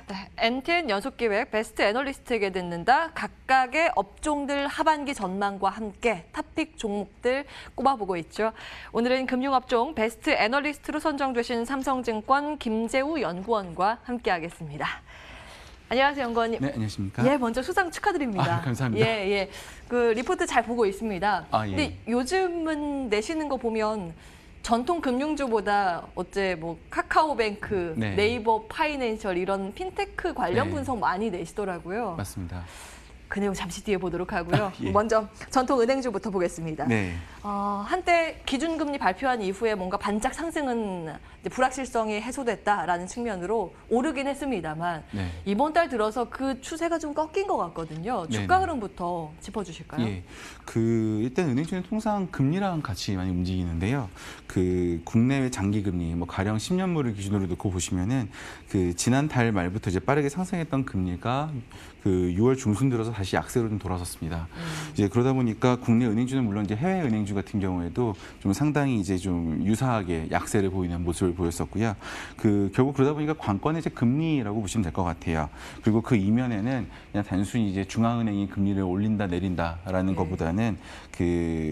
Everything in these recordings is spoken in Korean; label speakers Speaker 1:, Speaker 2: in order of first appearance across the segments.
Speaker 1: 네, NTN 연속기획 베스트 애널리스트에게 듣는다. 각각의 업종들 하반기 전망과 함께 탑픽 종목들 꼽아보고 있죠. 오늘은 금융업종 베스트 애널리스트로 선정되신 삼성증권 김재우 연구원과 함께하겠습니다. 안녕하세요, 연구원님.
Speaker 2: 네, 안녕하십니까?
Speaker 1: 예, 먼저 수상 축하드립니다.
Speaker 2: 감사합니다.
Speaker 1: 예. 그 리포트 잘 보고 있습니다.
Speaker 2: 예.
Speaker 1: 근데 요즘은 내시는 거 보면 전통 금융주보다 어째 뭐 카카오뱅크,
Speaker 2: 네.
Speaker 1: 네이버 파이낸셜 이런 핀테크 관련
Speaker 2: 네.
Speaker 1: 분석 많이 내시더라고요.
Speaker 2: 맞습니다.
Speaker 1: 그 내용 잠시 뒤에 보도록 하고요.
Speaker 2: 예.
Speaker 1: 먼저 전통 은행주부터 보겠습니다.
Speaker 2: 네.
Speaker 1: 한때 기준금리 발표한 이후에 뭔가 반짝 상승은 이제 불확실성이 해소됐다라는 측면으로 오르긴 했습니다만
Speaker 2: 네.
Speaker 1: 이번 달 들어서 그 추세가 좀 꺾인 것 같거든요. 주가 흐름부터 짚어주실까요?
Speaker 2: 예. 일단 은행주는 통상 금리랑 같이 많이 움직이는데요. 국내외 장기 금리, 뭐 가령 10년물을 기준으로 놓고 보시면은 지난 달 말부터 이제 빠르게 상승했던 금리가 6월 중순 들어서 다시 약세로 좀 돌아섰습니다. 이제 그러다 보니까 국내 은행주는 물론 이제 해외 은행주 같은 경우에도 좀 상당히 이제 좀 유사하게 약세를 보이는 모습을 보였었고요. 결국 그러다 보니까 관건은 이제 금리라고 보시면 될 것 같아요. 그리고 그 이면에는 그냥 단순히 이제 중앙은행이 금리를 올린다 내린다라는 것보다는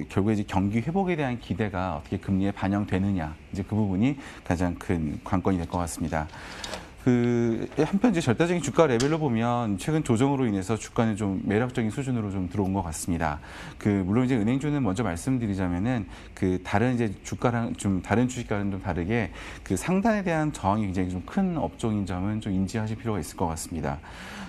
Speaker 2: 결국에 이제 경기 회복에 대한 기대가 어떻게 금리에 반영되느냐, 이제 그 부분이 가장 큰 관건이 될 것 같습니다. 한편 이제 절대적인 주가 레벨로 보면 최근 조정으로 인해서 주가는 좀 매력적인 수준으로 좀 들어온 것 같습니다. 물론 이제 은행주는 먼저 말씀드리자면은 다른 이제 주가랑 좀 다른 주식과는 좀 다르게 상단에 대한 저항이 굉장히 좀 큰 업종인 점은 좀 인지하실 필요가 있을 것 같습니다.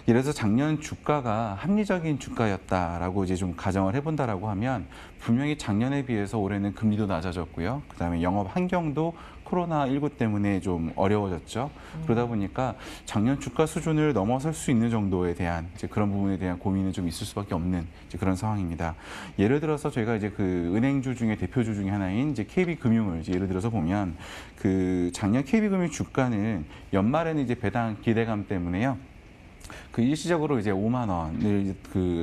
Speaker 2: 예를 들어서 작년 주가가 합리적인 주가였다라고 이제 좀 가정을 해본다라고 하면 분명히 작년에 비해서 올해는 금리도 낮아졌고요. 그다음에 영업 환경도 코로나19 때문에 좀 어려워졌죠. 그러다 보니까 작년 주가 수준을 넘어설 수 있는 정도에 대한 이제 그런 부분에 대한 고민은 좀 있을 수밖에 없는 이제 그런 상황입니다. 예를 들어서 저희가 이제 은행주 중에 대표주 중에 하나인 이제 KB금융을 이제 예를 들어서 보면 작년 KB금융 주가는 연말에는 이제 배당 기대감 때문에요. 일시적으로 이제 5만 원을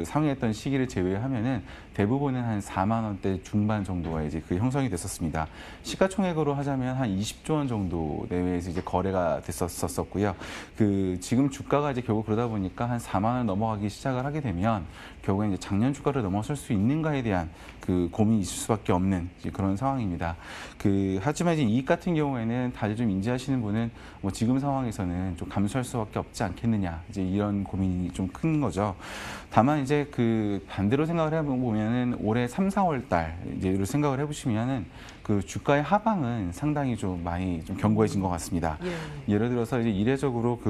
Speaker 2: 상회했던 시기를 제외하면은 대부분은 한 4만 원대 중반 정도가 이제 형성이 됐었습니다. 시가총액으로 하자면 한 20조 원 정도 내외에서 이제 거래가 됐었고요. 지금 주가가 이제 결국 그러다 보니까 한 4만 원 넘어가기 시작을 하게 되면 결국에 이제 작년 주가를 넘어설 수 있는가에 대한 고민이 있을 수밖에 없는 이제 그런 상황입니다. 하지만 이제 이익 같은 경우에는 다들 좀 인지하시는 분은 뭐 지금 상황에서는 좀 감수할 수밖에 없지 않겠느냐, 이제 이런 고민이 좀 큰 거죠. 다만 이제 반대로 생각을 해보면은 올해 3, 4월 달 이제를 생각을 해보시면은 주가의 하방은 상당히 좀 많이 좀 견고해진 것 같습니다. 예를 들어서 이제 이례적으로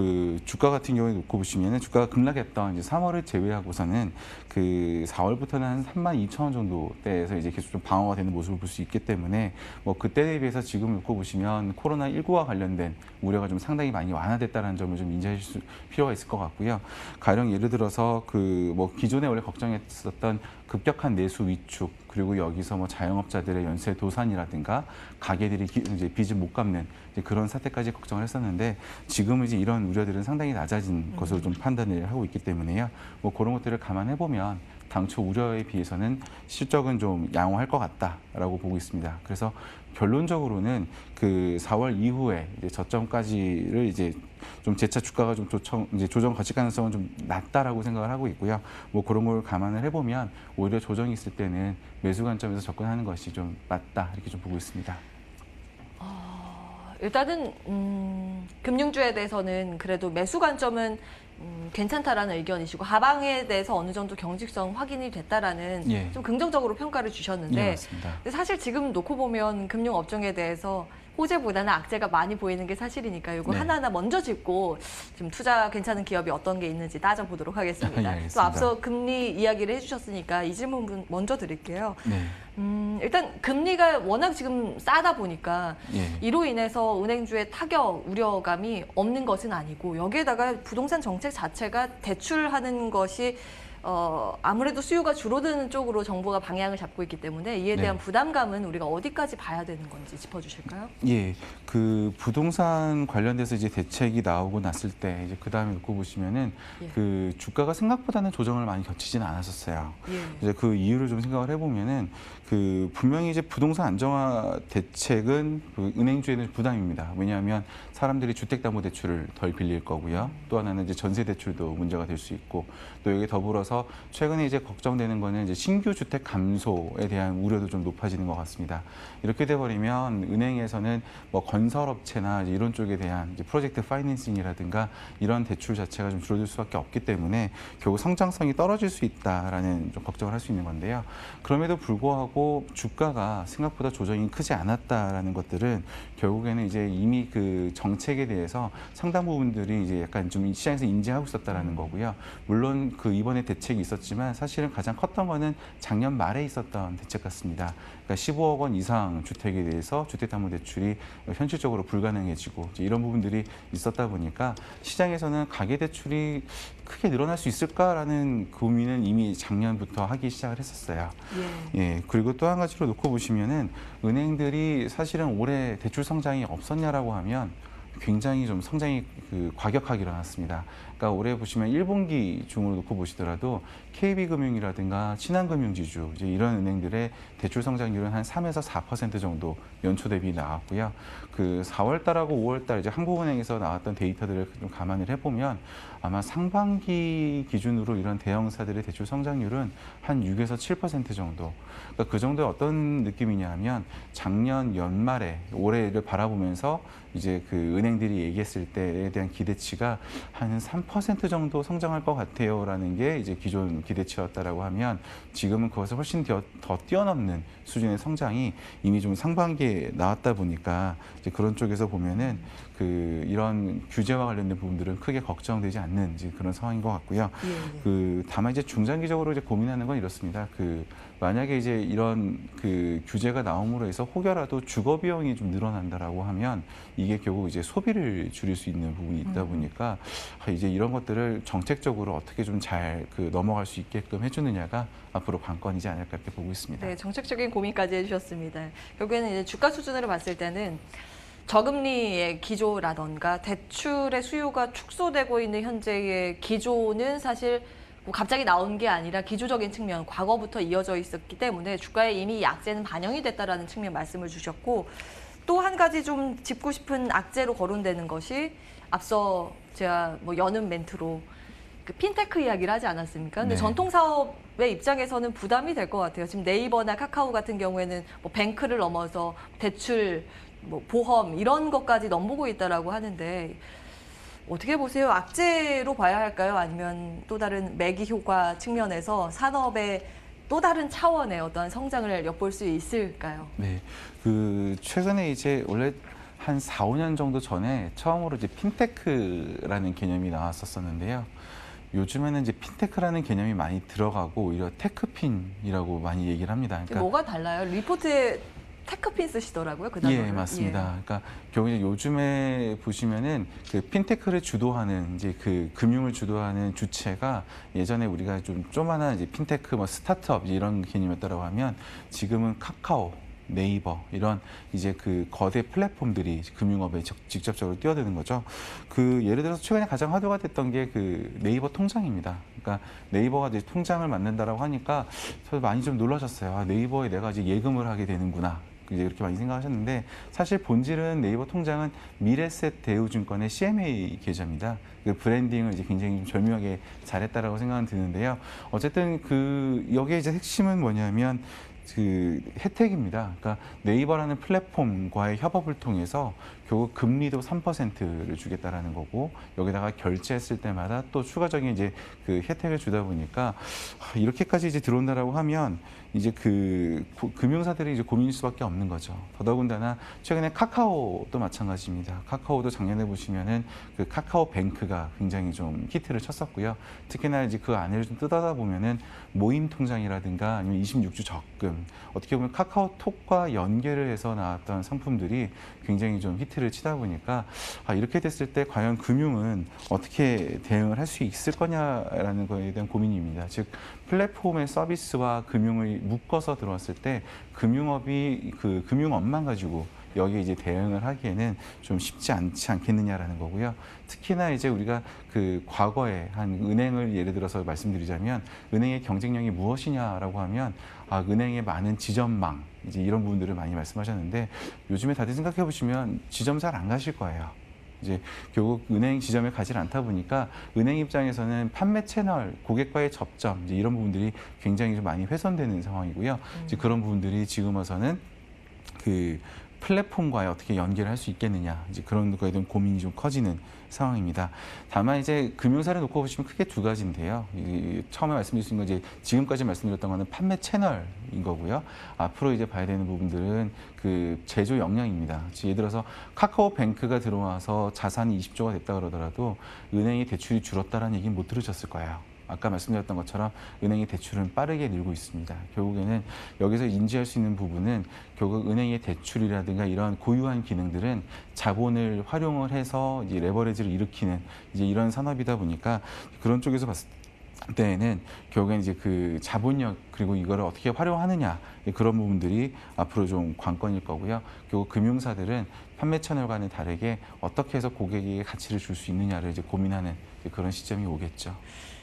Speaker 2: 주가 같은 경우에 놓고 보시면은 주가가 급락했던 이제 3월을 제외하고서는 4월부터는 한 32,000원 정도대에서 이제 계속 좀 방어가 되는 모습을 볼 수 있기 때문에 뭐 그때에 비해서 지금 놓고 보시면 코로나19와 관련된 우려가 좀 상당히 많이 완화됐다는 점을 좀 인지하실 필요가 있을 것 같고요. 가령 예를 들어서 뭐 기존에 원래 걱정했었던 급격한 내수 위축, 그리고 여기서 뭐 자영업자들의 연쇄 도산이라든가 가게들이 이제 빚을 못 갚는 이제 그런 사태까지 걱정을 했었는데 지금은 이제 이런 우려들은 상당히 낮아진 것으로 좀 판단을 하고 있기 때문에요. 뭐 그런 것들을 감안해 보면 당초 우려에 비해서는 실적은 좀 양호할 것 같다라고 보고 있습니다. 그래서 결론적으로는 4월 이후에 이제 저점까지를 이제 좀 재차 주가가 좀 조정 거칠 가능성은 좀 낮다라고 생각을 하고 있고요. 뭐 그런 걸 감안을 해보면 오히려 조정이 있을 때는 매수 관점에서 접근하는 것이 좀 맞다, 이렇게 좀 보고 있습니다.
Speaker 1: 일단은 금융주에 대해서는 그래도 매수 관점은 괜찮다라는 의견이시고 하방에 대해서 어느 정도 경직성 확인이 됐다라는 좀 긍정적으로 평가를 주셨는데
Speaker 2: 맞습니다.
Speaker 1: 근데 사실 지금 놓고 보면 금융업종에 대해서 호재보다는 악재가 많이 보이는 게 사실이니까 이거 하나하나 먼저 짚고 좀 투자 괜찮은 기업이 어떤 게 있는지 따져보도록 하겠습니다. 또 앞서 금리 이야기를 해주셨으니까 이 질문 먼저 드릴게요. 일단 금리가 워낙 지금 싸다 보니까 이로 인해서 은행주의 타격 우려감이 없는 것은 아니고 여기에다가 부동산 정책 자체가 대출하는 것이 아무래도 수요가 줄어드는 쪽으로 정부가 방향을 잡고 있기 때문에 이에 대한 부담감은 우리가 어디까지 봐야 되는 건지 짚어주실까요?
Speaker 2: 예, 부동산 관련돼서 이제 대책이 나오고 났을 때 이제 그 다음에 놓고 보시면은 주가가 생각보다는 조정을 많이 거치지는 않았었어요. 이제 그 이유를 좀 생각을 해보면은 분명히 이제 부동산 안정화 대책은 은행주에는 부담입니다. 왜냐하면 사람들이 주택담보대출을 덜 빌릴 거고요. 또 하나는 이제 전세대출도 문제가 될 수 있고, 또 여기 더불어서 최근에 이제 걱정되는 거는 이제 신규 주택 감소에 대한 우려도 좀 높아지는 것 같습니다. 이렇게 돼버리면 은행에서는 뭐 건설업체나 이제 이런 쪽에 대한 이제 프로젝트 파이낸싱이라든가 이런 대출 자체가 좀 줄어들 수밖에 없기 때문에 결국 성장성이 떨어질 수 있다라는 좀 걱정을 할 수 있는 건데요. 그럼에도 불구하고 주가가 생각보다 조정이 크지 않았다라는 것들은 결국에는 이제 이미 그 정책에 대해서 상당 부분들이 이제 약간 좀 시장에서 인지하고 있었다라는 거고요. 물론 그 이번에 대책이 있었지만 사실은 가장 컸던 거는 작년 말에 있었던 대책 같습니다. 그러니까 15억 원 이상 주택에 대해서 주택담보대출이 현실적으로 불가능해지고 이제 이런 부분들이 있었다 보니까 시장에서는 가계대출이 크게 늘어날 수 있을까라는 고민은 이미 작년부터 하기 시작을 했었어요. 예. 그리고 또 한 가지로 놓고 보시면은 은행들이 사실은 올해 대출 성장이 없었냐라고 하면 굉장히 좀 성장이 과격하게 일어났습니다. 그러니까 올해 보시면 1분기 중으로 놓고 보시더라도 KB금융이라든가 신한금융지주 이제 이런 은행들의 대출 성장률은 한 3에서 4% 정도 연초 대비 나왔고요. 그 4월 달하고 5월 달 이제 한국은행에서 나왔던 데이터들을 좀 감안을 해보면 아마 상반기 기준으로 이런 대형사들의 대출 성장률은 한 6에서 7% 정도. 그러니까 그 정도의 어떤 느낌이냐면 작년 연말에 올해를 바라보면서 이제 그 은행들이 얘기했을 때에 대한 기대치가 한 3% 정도 성장할 것 같아요라는 게 이제 기존 기대치였다라고 하면 지금은 그것을 훨씬 더 뛰어넘는 수준의 성장이 이미 좀 상반기에 나왔다 보니까 이제 그런 쪽에서 보면은 그 이런 규제와 관련된 부분들은 크게 걱정되지 않는 이제 그런 상황인 것 같고요. 그 다만 이제 중장기적으로 이제 고민하는 건 이렇습니다. 그 만약에 이제 이런 그 규제가 나옴으로 해서 혹여라도 주거 비용이 좀 늘어난다라고 하면 이게 결국 이제 소비를 줄일 수 있는 부분이 있다 보니까 이제 이런 것들을 정책적으로 어떻게 좀 잘 그 넘어갈 수 있게끔 해주느냐가 앞으로 관건이지 않을까 이렇게 보고 있습니다.
Speaker 1: 네, 정책적인 고민까지 해주셨습니다. 결국에는 이제 주가 수준으로 봤을 때는 저금리의 기조라던가 대출의 수요가 축소되고 있는 현재의 기조는 사실 뭐 갑자기 나온 게 아니라 기조적인 측면, 과거부터 이어져 있었기 때문에 주가에 이미 약재는 반영이 됐다라는 측면 말씀을 주셨고, 또 한 가지 좀 짚고 싶은 악재로 거론되는 것이 앞서 제가 뭐 여는 멘트로 그 핀테크 이야기를 하지 않았습니까? 근데
Speaker 2: 네.
Speaker 1: 전통 사업의 입장에서는 부담이 될 것 같아요. 지금 네이버나 카카오 같은 경우에는 뭐 뱅크를 넘어서 대출, 뭐 보험 이런 것까지 넘보고 있다라고 하는데 어떻게 보세요? 악재로 봐야 할까요? 아니면 또 다른 매기 효과 측면에서 산업의 또 다른 차원의 어떤 성장을 엿볼 수 있을까요?
Speaker 2: 네, 그 최근에 이제 원래 한 4, 5년 정도 전에 처음으로 이제 핀테크라는 개념이 나왔었는데요. 요즘에는 이제 핀테크라는 개념이 많이 들어가고 오히려 테크핀이라고 많이 얘기를 합니다. 그러니까
Speaker 1: 뭐가 달라요? 리포트에 테크핀 쓰시더라고요, 그 단어를.
Speaker 2: 예, 맞습니다. 그러니까 결국 이제 요즘에 보시면은 그 핀테크를 주도하는 이제 그 금융을 주도하는 주체가 예전에 우리가 좀 조만한 이제 핀테크 뭐 스타트업 이런 개념이었다고 하면 지금은 카카오, 네이버 이런 이제 그 거대 플랫폼들이 금융업에 직접적으로 뛰어드는 거죠. 그 예를 들어서 최근에 가장 화두가 됐던 게 그 네이버 통장입니다. 그러니까 네이버가 이제 통장을 만든다라고 하니까 저도 많이 좀 놀라셨어요. 아, 네이버에 내가 이제 예금을 하게 되는구나. 이제 이렇게 많이 생각하셨는데 사실 본질은 네이버 통장은 미래셋 대우증권의 CMA 계좌입니다. 그 브랜딩을 이제 굉장히 좀 절묘하게 잘했다라고 생각은 드는데요. 어쨌든 그 여기에 이제 핵심은 뭐냐면 그 혜택입니다. 그러니까 네이버라는 플랫폼과의 협업을 통해서 결국 금리도 3%를 주겠다라는 거고 여기다가 결제했을 때마다 또 추가적인 이제 그 혜택을 주다 보니까 이렇게까지 이제 들어온다라고 하면 이제 그 금융사들이 이제 고민일 수밖에 없는 거죠. 더더군다나 최근에 카카오도 마찬가지입니다. 카카오도 작년에 보시면은 그 카카오뱅크가 굉장히 좀 히트를 쳤었고요. 특히나 이제 그 안을 좀 뜯어다 보면은 모임 통장이라든가 아니면 26주 적금 어떻게 보면 카카오톡과 연계를 해서 나왔던 상품들이 굉장히 좀 히트를 치다 보니까 이렇게 됐을 때 과연 금융은 어떻게 대응을 할 수 있을 거냐라는 거에 대한 고민입니다. 즉 플랫폼의 서비스와 금융을 묶어서 들어왔을 때 금융업이 그 금융업만 가지고 여기에 이제 대응을 하기에는 좀 쉽지 않지 않겠느냐라는 거고요. 특히나 이제 우리가 그 과거에 한 은행을 예를 들어서 말씀드리자면 은행의 경쟁력이 무엇이냐라고 하면 은행의 많은 지점망 이제 이런 부분들을 많이 말씀하셨는데 요즘에 다들 생각해 보시면 지점 잘 안 가실 거예요. 이제 결국 은행 지점에 가지 않다 보니까 은행 입장에서는 판매 채널, 고객과의 접점 이제 이런 부분들이 굉장히 좀 많이 훼손되는 상황이고요. 이제 그런 부분들이 지금 와서는 그 플랫폼과의 어떻게 연계를 할 수 있겠느냐 이제 그런 거에 대한 고민이 좀 커지는 상황입니다. 다만 이제 금융사를 놓고 보시면 크게 두 가지인데요. 처음에 말씀드린 건 이제 지금까지 말씀드렸던 거는 판매 채널인 거고요. 앞으로 이제 봐야 되는 부분들은 그 제조 역량입니다. 예를 들어서 카카오뱅크가 들어와서 자산이 20조가 됐다 그러더라도 은행의 대출이 줄었다라는 얘기는 못 들으셨을 거예요. 아까 말씀드렸던 것처럼 은행의 대출은 빠르게 늘고 있습니다. 결국에는 여기서 인지할 수 있는 부분은 결국 은행의 대출이라든가 이런 고유한 기능들은 자본을 활용을 해서 이제 레버리지를 일으키는 이제 이런 산업이다 보니까 그런 쪽에서 봤을 때에는 결국엔 이제 그 자본력 그리고 이거를 어떻게 활용하느냐 그런 부분들이 앞으로 좀 관건일 거고요. 결국 금융사들은 판매 채널과는 다르게 어떻게 해서 고객에게 가치를 줄 수 있느냐를 이제 고민하는 그런 시점이 오겠죠.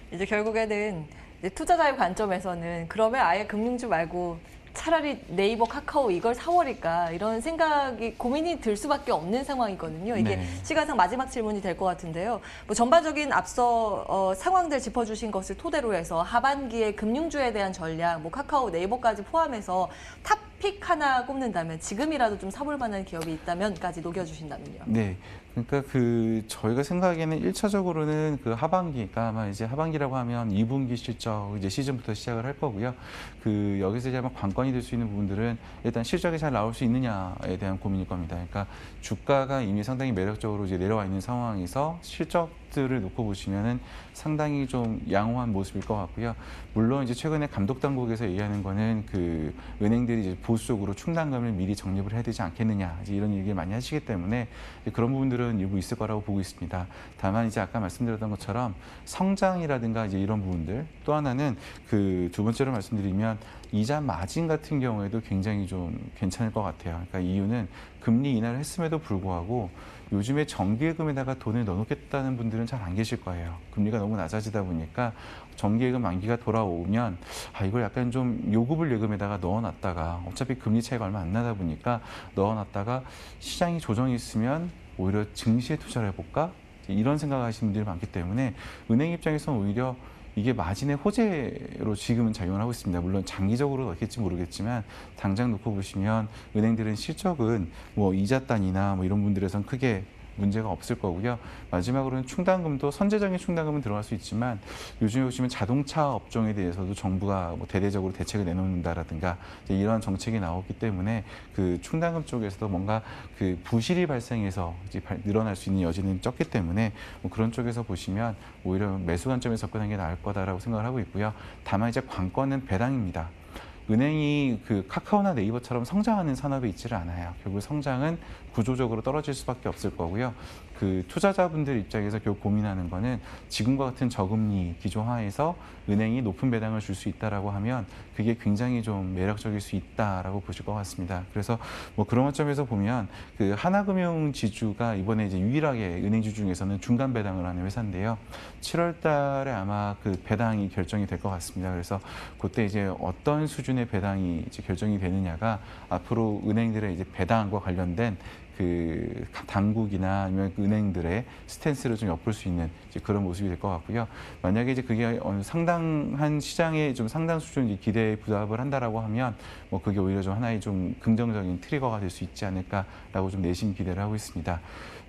Speaker 1: 이제 결국에는 이제 투자자의 관점에서는 그러면 아예 금융주 말고 차라리 네이버, 카카오 이걸 사버릴까 이런 생각이 고민이 들 수밖에 없는 상황이거든요. 이게
Speaker 2: 네.
Speaker 1: 시간상 마지막 질문이 될 것 같은데요. 뭐 전반적인 앞서 상황들 짚어주신 것을 토대로 해서 하반기에 금융주에 대한 전략, 뭐 카카오, 네이버까지 포함해서 탑픽 하나 꼽는다면 지금이라도 좀 사볼 만한 기업이 있다면까지 녹여주신다면요.
Speaker 2: 네. 그러니까 그 저희가 생각하기에는 1차적으로는 그 하반기가 아마 이제 하반기라고 하면 2분기 실적 이제 시즌부터 시작을 할 거고요. 그 여기서 이제 아마 관건이 될 수 있는 부분들은 일단 실적이 잘 나올 수 있느냐에 대한 고민일 겁니다. 그러니까 주가가 이미 상당히 매력적으로 이제 내려와 있는 상황에서 실적들을 놓고 보시면은 상당히 좀 양호한 모습일 것 같고요. 물론 이제 최근에 감독 당국에서 얘기하는 거는 그 은행들이 이제 보수적으로 충당금을 미리 적립을 해야 되지 않겠느냐 이제 이런 얘기를 많이 하시기 때문에 그런 부분들은 일부 있을 거라고 보고 있습니다. 다만 이제 아까 말씀드렸던 것처럼 성장이라든가 이제 이런 부분들 또 하나는 그 두 번째로 말씀드리면 이자 마진 같은 경우에도 굉장히 좀 괜찮을 것 같아요. 그러니까 이유는 금리 인하를 했음에도 불구하고 요즘에 정기예금에다가 돈을 넣어놓겠다는 분들은 잘 안 계실 거예요. 금리가 너무 낮아지다 보니까 정기예금 만기가 돌아오면 이걸 약간 좀 요구불 예금에다가 넣어놨다가 어차피 금리 차이가 얼마 안 나다 보니까 넣어놨다가 시장이 조정이 있으면 오히려 증시에 투자를 해볼까? 이런 생각하시는 분들이 많기 때문에 은행 입장에서는 오히려 이게 마진의 호재로 지금은 작용을 하고 있습니다. 물론 장기적으로는 어떻겠지 모르겠지만 당장 놓고 보시면 은행들은 실적은 뭐 이자 단이나 뭐 이런 분들에선 크게 문제가 없을 거고요. 마지막으로는 충당금도 선제적인 충당금은 들어갈 수 있지만 요즘에 보시면 자동차 업종에 대해서도 정부가 뭐 대대적으로 대책을 내놓는다라든가 이러한 정책이 나오기 때문에 그 충당금 쪽에서도 뭔가 그 부실이 발생해서 이제 늘어날 수 있는 여지는 적기 때문에 뭐 그런 쪽에서 보시면 오히려 매수 관점에서 접근하는 게 나을 거다라고 생각을 하고 있고요. 다만 이제 관건은 배당입니다. 은행이 그 카카오나 네이버처럼 성장하는 산업에 있지를 않아요. 결국 성장은 구조적으로 떨어질 수밖에 없을 거고요. 그 투자자분들 입장에서 결국 고민하는 거는 지금과 같은 저금리 기조 하에서 은행이 높은 배당을 줄 수 있다라고 하면 그게 굉장히 좀 매력적일 수 있다라고 보실 것 같습니다. 그래서 뭐 그런 관점에서 보면 그 하나금융지주가 이번에 이제 유일하게 은행주 중에서는 중간 배당을 하는 회사인데요. 7월 달에 아마 그 배당이 결정이 될 것 같습니다. 그래서 그때 이제 어떤 수준의 배당이 이제 결정이 되느냐가 앞으로 은행들의 이제 배당과 관련된 그 당국이나 아니면 그 은행들의 스탠스를 좀 엿볼 수 있는 이제 그런 모습이 될 것 같고요. 만약에 이제 그게 어느 상당한 시장에 좀 상당 수준 기대에 부합을 한다라고 하면 뭐 그게 오히려 좀 하나의 좀 긍정적인 트리거가 될 수 있지 않을까라고 좀 내심 기대를 하고 있습니다.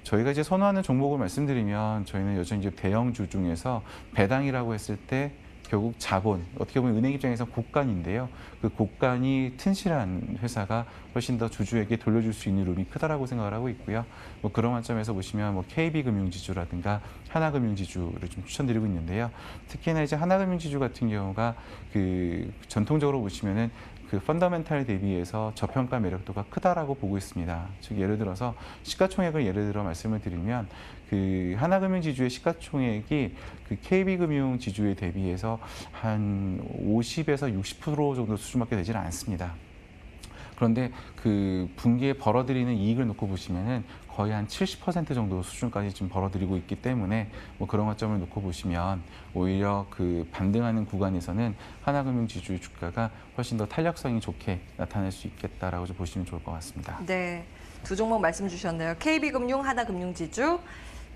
Speaker 2: 저희가 이제 선호하는 종목을 말씀드리면 저희는 여전히 이제 대형주 중에서 배당이라고 했을 때 결국 자본, 어떻게 보면 은행 입장에서 고간인데요. 그 고간이 튼실한 회사가 훨씬 더 주주에게 돌려줄 수 있는 룸이 크다라고 생각을 하고 있고요. 뭐 그런 관점에서 보시면 뭐 KB금융지주라든가 하나금융지주를 좀 추천드리고 있는데요. 특히나 이제 하나금융지주 같은 경우가 그 전통적으로 보시면은 그 펀더멘탈 대비해서 저평가 매력도가 크다라고 보고 있습니다. 즉 예를 들어서 시가총액을 예를 들어 말씀을 드리면 그 하나금융지주의 시가총액이 그 KB금융지주에 대비해서 한 50에서 60% 정도 수준밖에 되지는 않습니다. 그런데 그 분기에 벌어들이는 이익을 놓고 보시면은 거의 한 70% 정도 수준까지 지금 벌어들이고 있기 때문에 뭐 그런 관점을 놓고 보시면 오히려 그 반등하는 구간에서는 하나금융지주 주가가 훨씬 더 탄력성이 좋게 나타날 수 있겠다라고 좀 보시면 좋을 것 같습니다.
Speaker 1: 네, 두 종목 말씀 주셨네요. KB금융, 하나금융지주.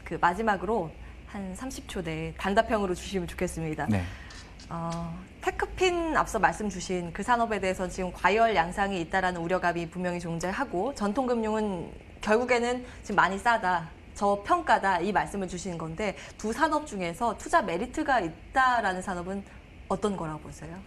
Speaker 1: 그 마지막으로 한 30초 내에 단답형으로 주시면 좋겠습니다.
Speaker 2: 네.
Speaker 1: 테크핀 앞서 말씀 주신 그 산업에 대해서 지금 과열 양상이 있다라는 우려감이 분명히 존재하고 전통금융은 결국에는 지금 많이 싸다, 저평가다 이 말씀을 주시는 건데 두 산업 중에서 투자 메리트가 있다라는 산업은 어떤 거라고 보세요?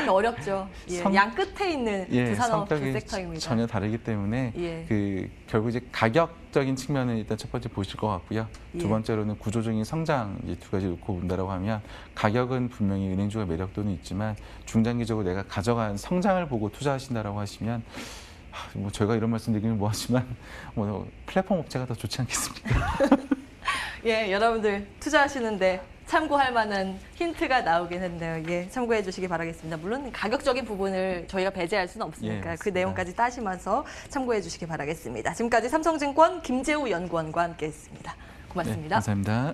Speaker 1: 어렵죠. 예, 양 끝에 있는 두 산업 두 섹터입니다.
Speaker 2: 전혀 다르기 때문에 그 결국 이제 가격적인 측면을 일단 첫 번째 보실 것 같고요. 두 번째로는 구조적인 성장 이제 두 가지 놓고 본다라고 하면 가격은 분명히 은행주가 매력도는 있지만 중장기적으로 내가 가져간 성장을 보고 투자하신다라고 하시면 뭐 저희가 이런 말씀드리기는 뭐하지만 뭐 플랫폼 업체가 더 좋지 않겠습니까?
Speaker 1: 예, 여러분들 투자하시는데 참고할 만한 힌트가 나오긴 했네요. 예, 참고해 주시기 바라겠습니다. 물론 가격적인 부분을 저희가 배제할 수는 없으니까 그 내용까지 따시면서 참고해 주시기 바라겠습니다. 지금까지 삼성증권 김재우 연구원과 함께했습니다. 고맙습니다.
Speaker 2: 네, 감사합니다.